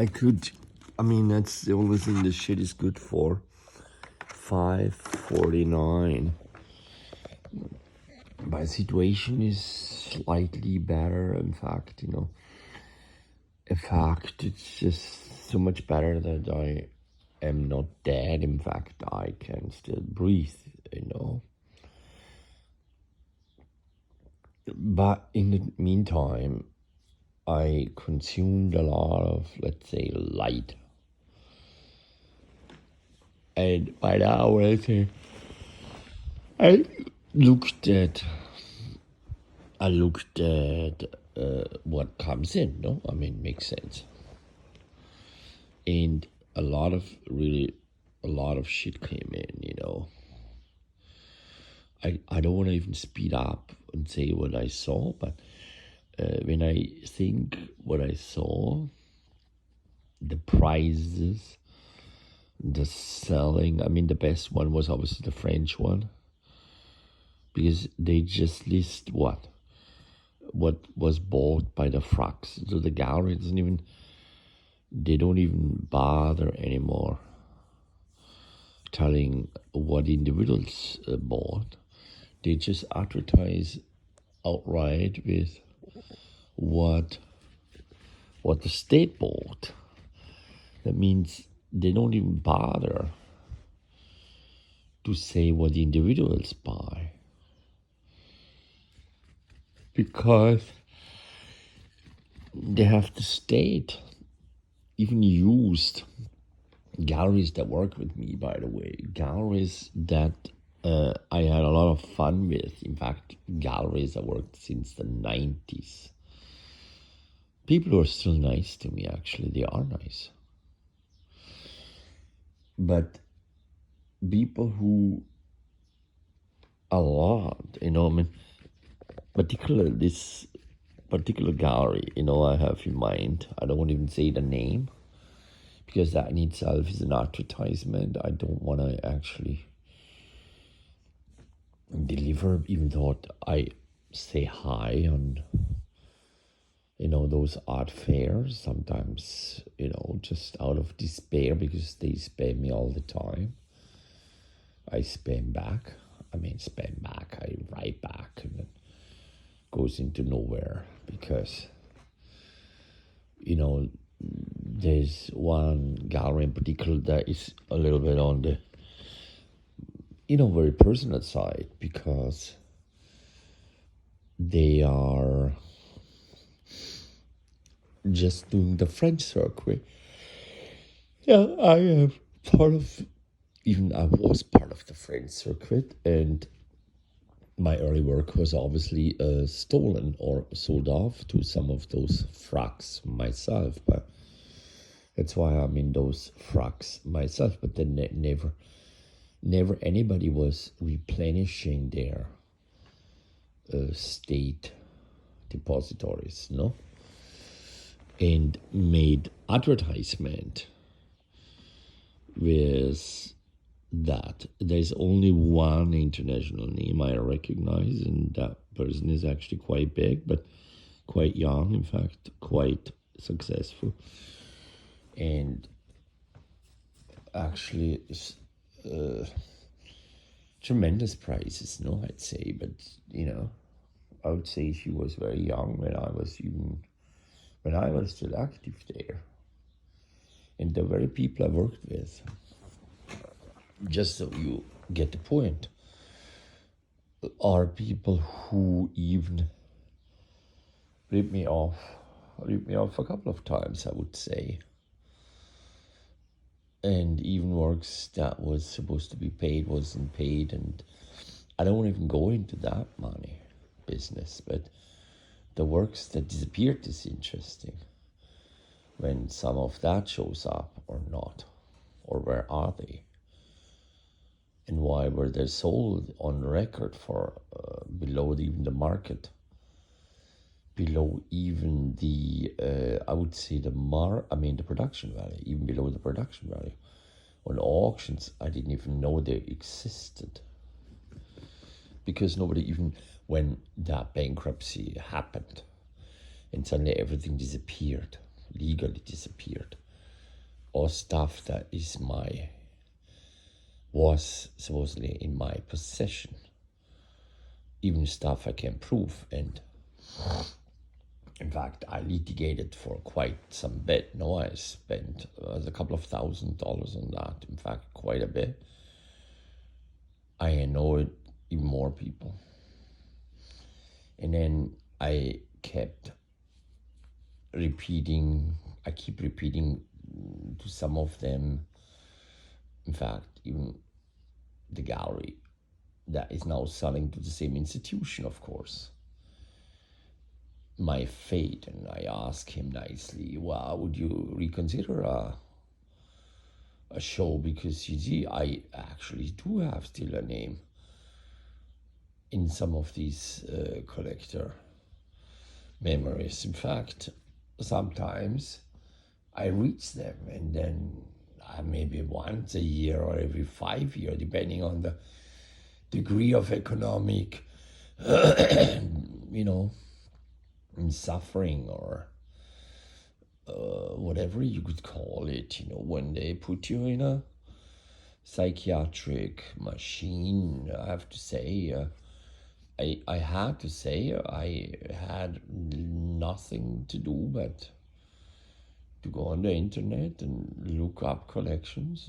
that's the only thing this shit is good for. $5.49. My situation is slightly better, in fact, In fact, it's just so much better that I am not dead. In fact, I can still breathe. But in the meantime, I consumed a lot of, let's say, light. And by now, let's say, I looked at what comes in, no? Makes sense. And a lot of shit came in. I don't want to even speed up and say what I saw, but when I think what I saw, the prices, the selling, the best one was obviously the French one, because they just list what was bought by the Fracks. So the gallery they don't even bother anymore telling what individuals bought. They just advertise outright with what the state bought. That means they don't even bother to say what the individuals buy, because they have the state even used galleries that work with me, by the way, galleries that I had a lot of fun with. In fact, galleries that worked since the 90s. People who are still nice to me, actually, they are nice. But people who, a lot, particularly this particular gallery, I have in mind, I don't want to even say the name, because that in itself is an advertisement. I don't want to actually deliver, even though I say hi on, those art fairs sometimes, just out of despair, because they spam me all the time. I spam back. I write back, and it goes into nowhere, because, there's one gallery in particular that is a little bit on the, very personal side, because they are just doing the French circuit. Yeah, I was part of the French circuit, and my early work was obviously stolen or sold off to some of those Fracks myself, but that's why I'm in those Fracks myself. But then never anybody was replenishing their state depositories, no? And made advertisement with that. There's only one international name I recognize, and that person is actually quite big, but quite young, in fact, quite successful. And actually, tremendous prizes, no, I'd say. But, I would say she was very young when I was still active there. And the very people I worked with, just so you get the point, are people who even ripped me off a couple of times, I would say. And even works that was supposed to be paid wasn't paid, and I don't even go into that money business, but the works that disappeared is interesting. When some of that shows up or not, or where are they? And why were they sold on record for below even the market, below even the, I would say the production value, even below the production value. On auctions, I didn't even know they existed, because nobody even, when that bankruptcy happened and suddenly everything disappeared, legally disappeared, or stuff that was supposedly in my possession, even stuff I can prove. And in fact, I litigated for quite some bit. No, I spent a couple of $1,000s on that. In fact, quite a bit. I annoyed even more people. And then I keep repeating to some of them, in fact, even the gallery that is now selling to the same institution, of course, my fate. And I ask him nicely, well, would you reconsider a show? Because you see, I actually do have still a name in some of these collector memories. In fact, sometimes I reach them, and then maybe once a year or every 5 years, depending on the degree of economic, suffering, or whatever you could call it, when they put you in a psychiatric machine. I have to say, I had to say, I had nothing to do but to go on the internet and look up collections,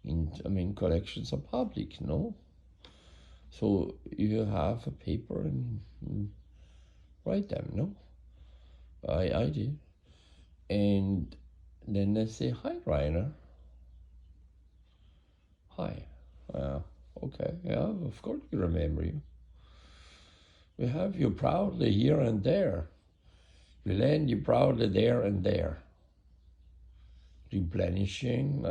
and collections are public, no? So you have a paper and write them, no? I did. And then they say, hi, Rainer. Hi. Okay, yeah, of course we remember you. We have you proudly here and there. We land you proudly there and there. Replenishing,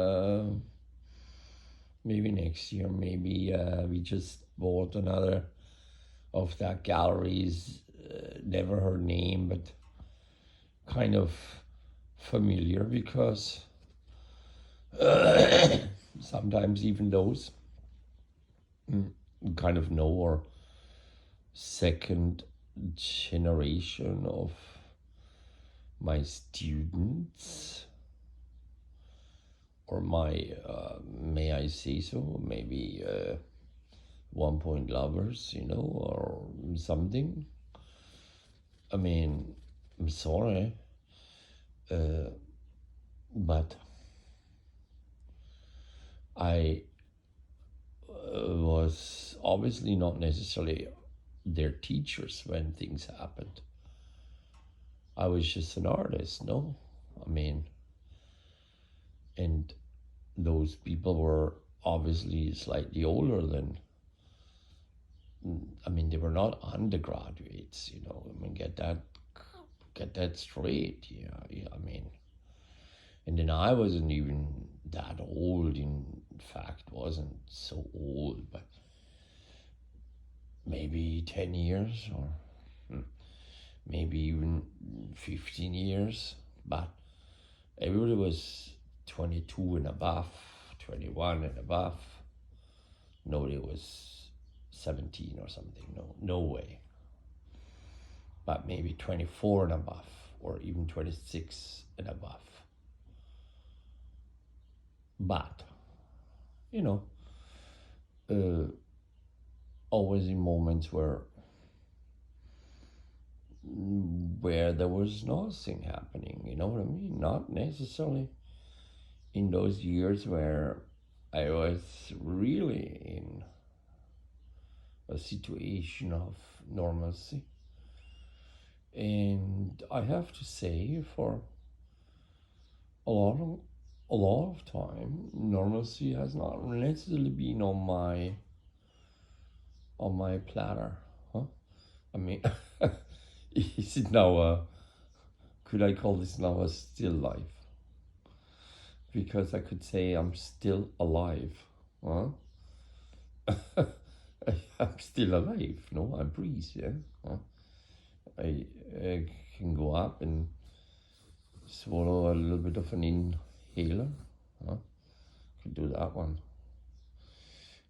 maybe next year, maybe we just bought another of that gallery's, never her name, but kind of familiar, because sometimes even those kind of know, or second generation of my students, or my, may I say so, maybe 1 point lovers, or something. I mean, I'm sorry, but I was obviously not necessarily their teachers when things happened. I was just an artist, no? And those people were obviously slightly older than, they were not undergraduates, get that straight, yeah. And then I wasn't even that old, in fact, wasn't so old, but maybe 10 years, or maybe even 15 years, but everybody was 22 and above, 21 and above. Nobody was 17 or something, no way. But maybe 24 and above, or even 26 and above. But, always in moments where there was nothing happening, you know what I mean? Not necessarily in those years where I was really in a situation of normalcy. And I have to say, for a lot of time, normalcy has not necessarily been on my platter, huh? Is it now could I call this now a still life? Because I could say I'm still alive, huh? I'm still alive, no? I breathe, yeah? Huh? I can go up and swallow a little bit of an inhaler, huh? Could do that one.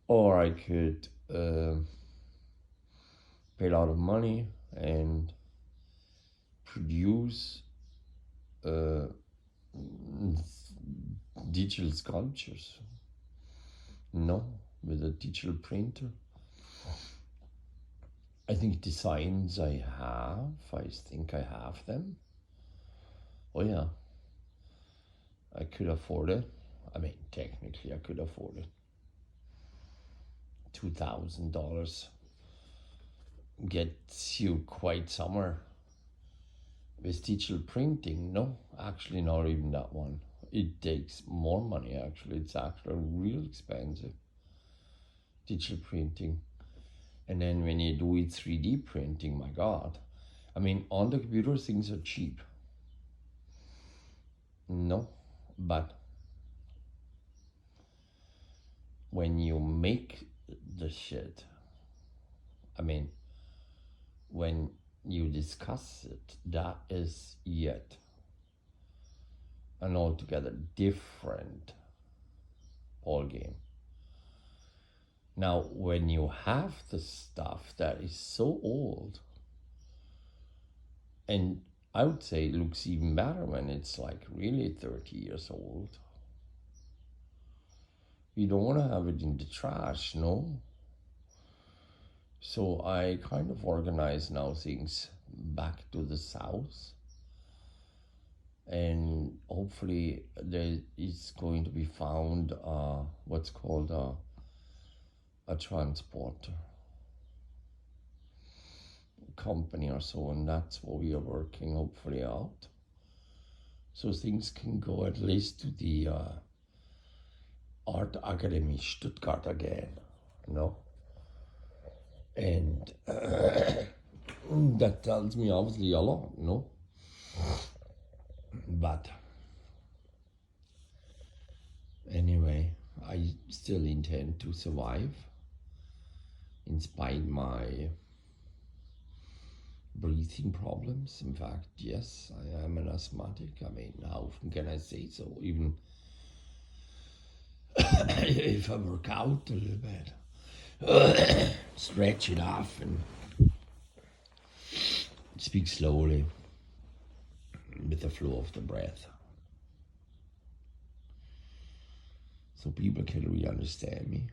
Or I could pay a lot of money and produce digital sculptures. No, with a digital printer. I think designs I think I have them. Oh yeah, I could afford it. I mean, technically I could afford it. $2,000 gets you quite somewhere. With digital printing, no, actually not even that one. It takes more money actually. It's actually real expensive. Digital printing. And then when you do it 3D printing, my God. I mean, on the computer things are cheap. No, but when you make the shit, I mean, when you discuss it, that is yet an altogether different ball game. Now, when you have the stuff that is so old, and I would say it looks even better when it's like really 30 years old. You don't want to have it in the trash, no? So I kind of organize now things back to the south. And hopefully there is going to be found what's called a transporter company or so, and that's what we are working hopefully out. So things can go at least to the Art Academy Stuttgart again, you know? And that tells me obviously a lot, you know? But anyway, I still intend to survive in spite my breathing problems. In fact, yes, I am an asthmatic. I mean, how often can I say so? Even if I work out a little bit, stretch it off and speak slowly with the flow of the breath. So people can really understand me.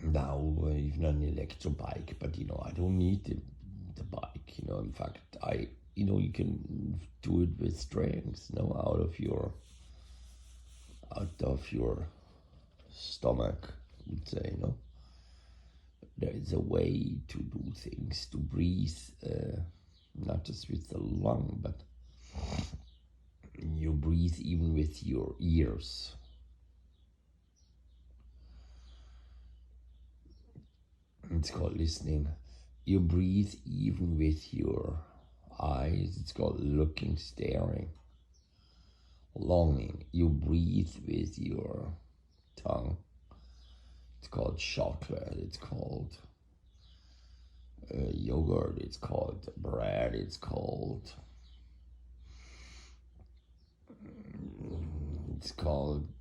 Now, even an electro bike, but you know, I don't need the bike, you know. In fact, you can do it with strength, you know, out of your stomach, I would say, you know. There is a way to do things, to breathe, not just with the lung, but you breathe even with your ears. It's called listening. You breathe even with your eyes. It's called looking, staring. Longing. You breathe with your tongue. It's called chocolate. It's called yogurt. It's called bread. It's called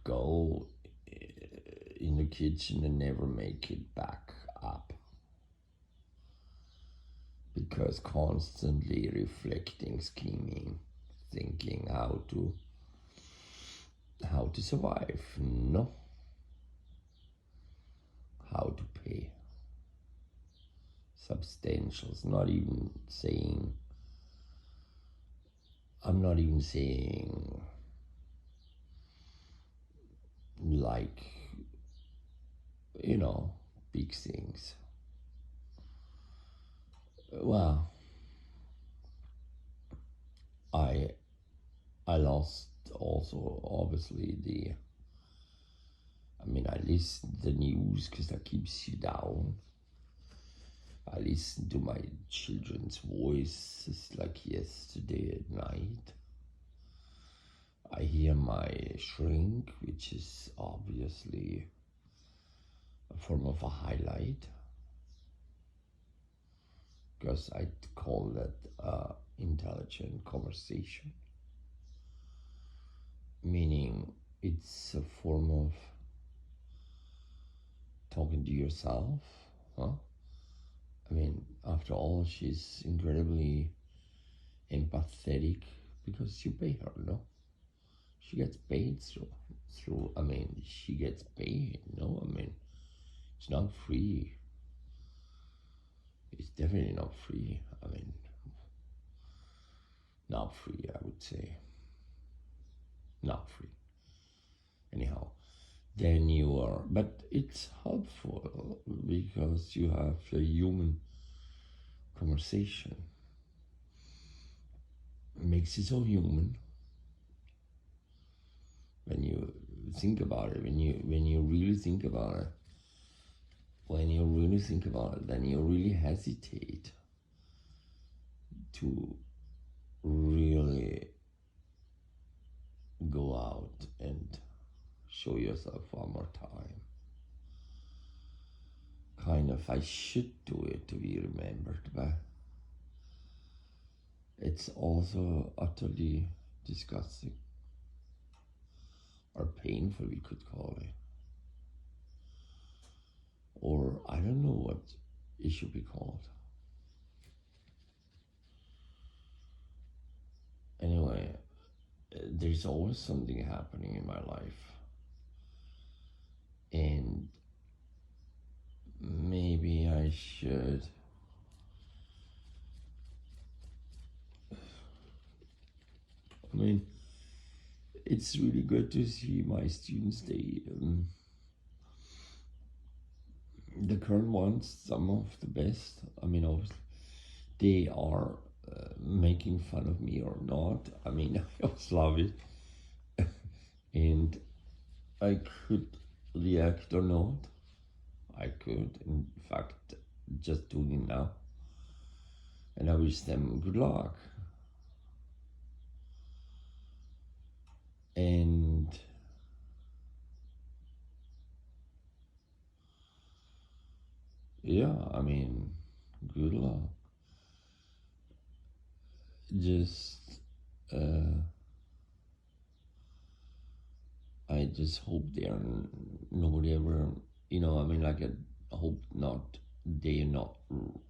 go in the kitchen and never make it back up. Because constantly reflecting, scheming, thinking how to survive, no, how to pay substantials. I'm not even saying like, you know, big things. Well, I lost also obviously I listen to the news because that keeps you down. I listen to my children's voices like yesterday at night. I hear my shrink, which is obviously a form of a highlight, because I'd call that intelligent conversation, meaning it's a form of talking to yourself, huh? I mean, after all, she's incredibly empathetic, because you pay her, no? She gets paid through, I mean, she gets paid, no? I mean, it's not free. It's definitely not free. I mean, not free, I would say. Not free. Anyhow, then you are, but it's helpful because you have a human conversation. It makes it so human when you think about it, when you really think about it. When you really think about it, then you really hesitate to really go out and show yourself one more time. Kind of, I should do it to be remembered, but it's also utterly disgusting or painful, we could call it. Or I don't know what it should be called. Anyway, there's always something happening in my life. And maybe I should I mean, it's really good to see my students. The current ones, some of the best. I mean, obviously, they are making fun of me or not. I mean, I always love it, and I could react or not. I could, in fact, just doing it now. And I wish them good luck. And yeah, I mean, good luck. Just, I just hope nobody ever, I mean, like, I hope not, they are not,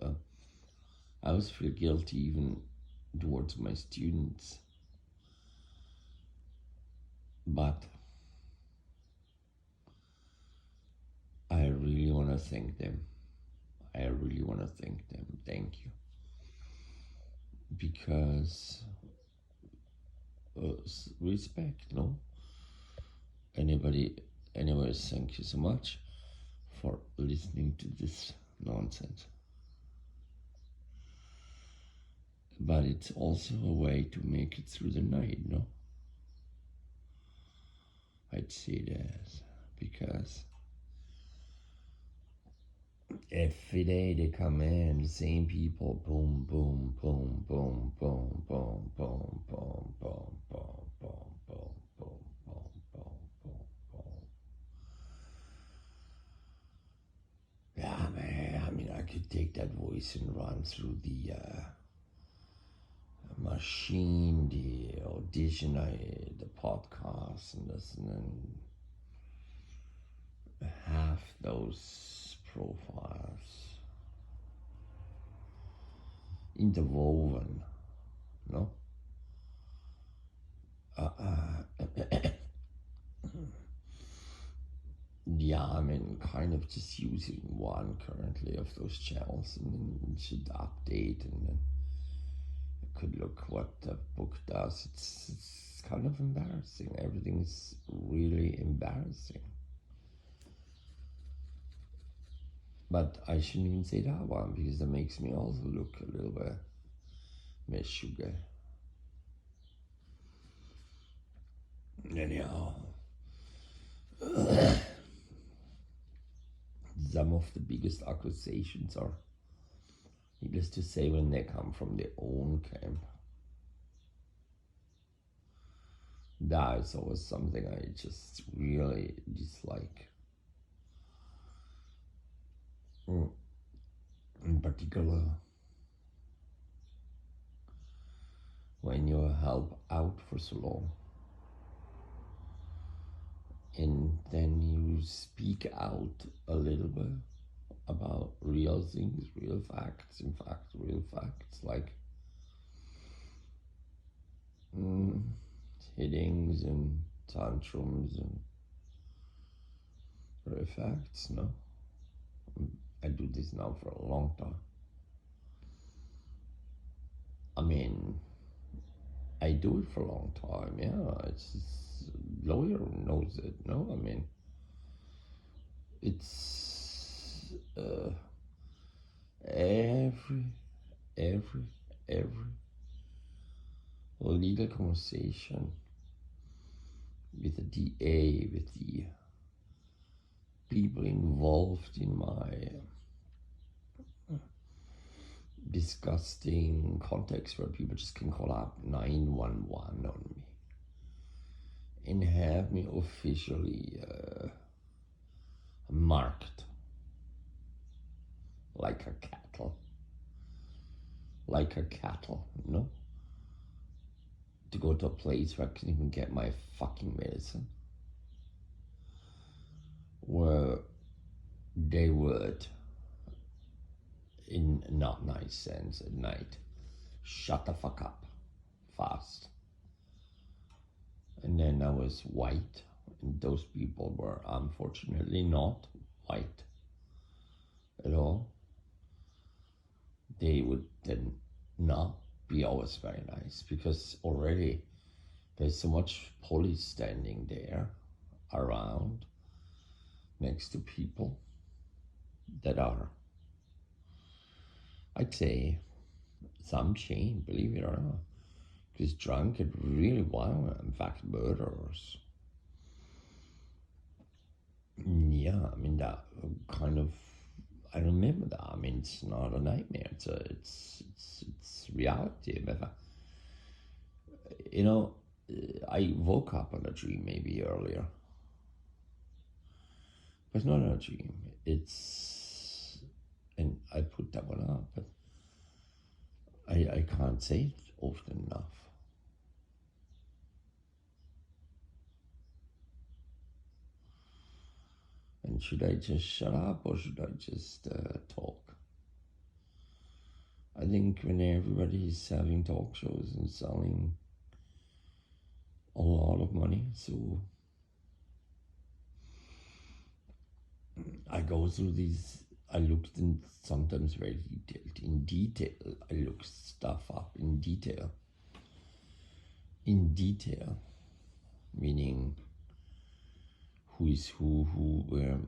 I always feel guilty even towards my students, but I really want to thank them. I really want to thank them. Thank you. Because respect, no? Anyways, thank you so much for listening to this nonsense. But it's also a way to make it through the night, no? I'd say it as, because every day they come in, the same people, boom, boom, boom, boom, boom, boom, boom, boom, boom, boom, boom, boom, boom, boom, boom, boom, boom. Yeah, man, I mean, I could take that voice and run through the machine, the audition, the podcast, and this, and then half those profiles interwoven, no? Yeah, I mean, kind of just using one currently of those channels, and then should update, and then I could look what the book does. It's kind of embarrassing. Everything's really embarrassing. But I shouldn't even say that one, because that makes me also look a little bit meshuggah. Anyhow, some of the biggest accusations are, needless to say, when they come from their own camp. That is always something I just really dislike. In particular, when you help out for so long, and then you speak out a little bit about real things, real facts, in fact, real facts, like mm, hittings and tantrums and refacts, no? I do this now for a long time. I mean, I do it for a long time, yeah. Lawyer knows it, no? I mean, it's every, every, every legal conversation with the DA, with the people involved in my disgusting context where people just can call up 911 on me and have me officially marked like a cattle. Like a cattle, you know? To go to a place where I can even get my fucking medicine. Where they would, in a not nice sense at night, shut the fuck up fast. And then I was white, and those people were unfortunately not white at all. They would then not be always very nice because already there's so much police standing there around next to people that are, I'd say, some chain, believe it or not, because drunk and really violent, in fact, murderers. Yeah, I mean, that kind of, I remember that. I mean, it's not a nightmare. It's reality. But you know, I woke up on a dream maybe earlier, but it's not a dream. It's, and I put that one up, but I can't say it often enough. And should I just shut up or should I just talk? I think when everybody's having talk shows and selling a lot of money, so I go through these. I looked in sometimes very detailed. In detail, I look stuff up in detail. In detail, meaning who is who, where,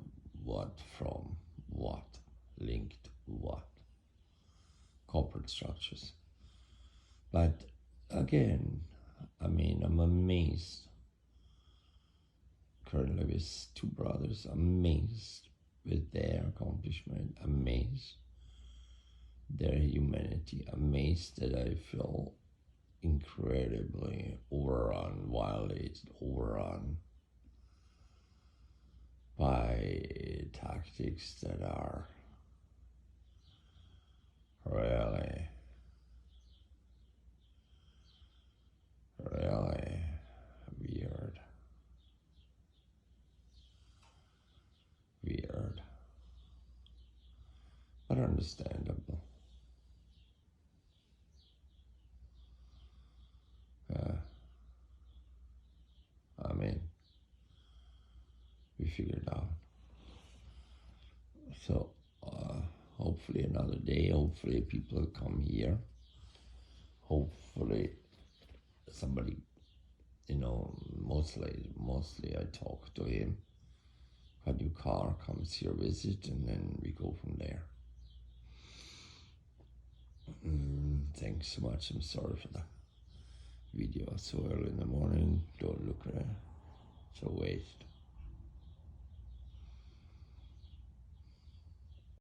what, from, what, linked, what, corporate structures. But again, I mean, I'm amazed. Currently with two brothers, amazed with their accomplishment, amazed their humanity, amazed that I feel incredibly overrun, violated, overrun by tactics that are really, really weird. Weird. But understandable. I mean, we figured out. So, hopefully another day, hopefully people will come here. Hopefully somebody, you know, mostly I talk to him. A new car comes here, visit, and then we go from there. Thanks so much. I'm sorry for the video so early in the morning. Don't look at it. It's a waste.